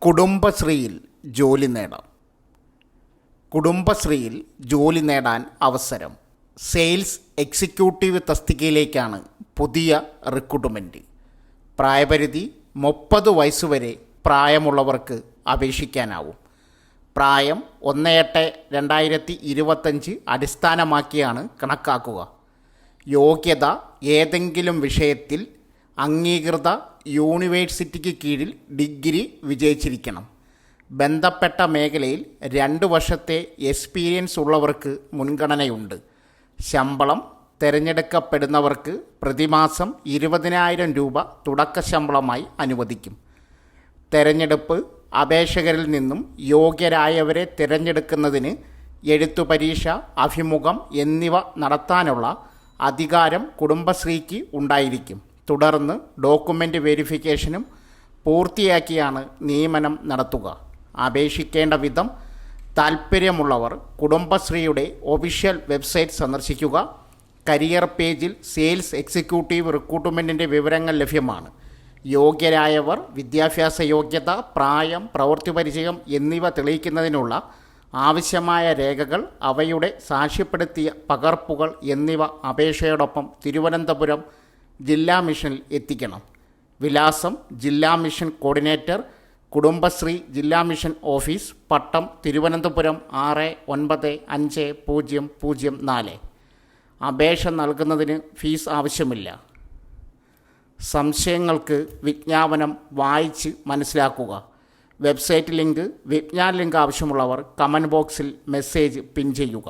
കുടുംബശ്രീയിൽ ജോലി നേടാം. കുടുംബശ്രീയിൽ ജോലി നേടാൻ അവസരം. സെയിൽസ് എക്സിക്യൂട്ടീവ് തസ്തികയിലേക്കാണ് പുതിയ റിക്രൂട്ട്മെൻറ്റ്. പ്രായപരിധി 30 വയസ്സുവരെ പ്രായമുള്ളവർക്ക് അപേക്ഷിക്കാനാവും. പ്രായം 1/8/2025 അടിസ്ഥാനമാക്കിയാണ് കണക്കാക്കുക. യോഗ്യത ഏതെങ്കിലും വിഷയത്തിൽ അംഗീകൃത യൂണിവേഴ്സിറ്റിക്ക് കീഴിൽ ഡിഗ്രി വിജയിച്ചിരിക്കണം. ബന്ധപ്പെട്ട മേഖലയിൽ 2 വർഷത്തെ എക്സ്പീരിയൻസ് ഉള്ളവർക്ക് മുൻഗണനയുണ്ട്. ശമ്പളം തിരഞ്ഞെടുക്കപ്പെടുന്നവർക്ക് പ്രതിമാസം 20,000 രൂപ തുടക്ക ശമ്പളമായി അനുവദിക്കും. തെരഞ്ഞെടുപ്പ് അപേക്ഷകരിൽ നിന്നും യോഗ്യരായവരെ തിരഞ്ഞെടുക്കുന്നതിന് എഴുത്തുപരീക്ഷ, അഭിമുഖം എന്നിവ നടത്താനുള്ള അധികാരം കുടുംബശ്രീക്ക് ഉണ്ടായിരിക്കും. തുടർന്ന് ഡോക്യുമെൻ്റ് വെരിഫിക്കേഷനും പൂർത്തിയാക്കിയാണ് നിയമനം നടത്തുക. അപേക്ഷിക്കേണ്ട വിധം: താൽപ്പര്യമുള്ളവർ കുടുംബശ്രീയുടെ ഒഫീഷ്യൽ വെബ്സൈറ്റ് സന്ദർശിക്കുക. കരിയർ പേജിൽ സെയിൽസ് എക്സിക്യൂട്ടീവ് റിക്രൂട്ട്മെൻറ്റിൻ്റെ വിവരങ്ങൾ ലഭ്യമാണ്. യോഗ്യരായവർ വിദ്യാഭ്യാസ യോഗ്യത, പ്രായം, പ്രവൃത്തി പരിചയം എന്നിവ തെളിയിക്കുന്നതിനുള്ള ആവശ്യമായ രേഖകൾ, അവയുടെ സാക്ഷ്യപ്പെടുത്തിയ പകർപ്പുകൾ എന്നിവ അപേക്ഷയോടൊപ്പം തിരുവനന്തപുരം ജില്ലാ മിഷനിൽ എത്തിക്കണം. വിലാസം: ജില്ലാ മിഷൻ കോർഡിനേറ്റർ, കുടുംബശ്രീ ജില്ലാ മിഷൻ ഓഫീസ്, പട്ടം, തിരുവനന്തപുരം 695004. അപേക്ഷ നൽകുന്നതിന് ഫീസ് ആവശ്യമില്ല. സംശയങ്ങൾക്ക് വിജ്ഞാപനം വായിച്ച് മനസ്സിലാക്കുക. വെബ്സൈറ്റ് ലിങ്ക്, വിജ്ഞാന ലിങ്ക് ആവശ്യമുള്ളവർ കമൻറ്റ് ബോക്സിൽ മെസ്സേജ് പിൻ ചെയ്യുക.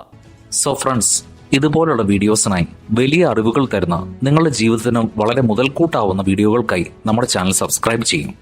സോ ഫ്രണ്ട്സ്, ഇതുപോലുള്ള വീഡിയോസിനായി വലിയ അറിവുകൾ തരുന്ന നിങ്ങളുടെ ജീവിതത്തിന് വളരെ മുതൽക്കൂട്ടാവുന്ന വീഡിയോകൾക്കായി നമ്മുടെ ചാനൽ സബ്സ്ക്രൈബ് ചെയ്യും.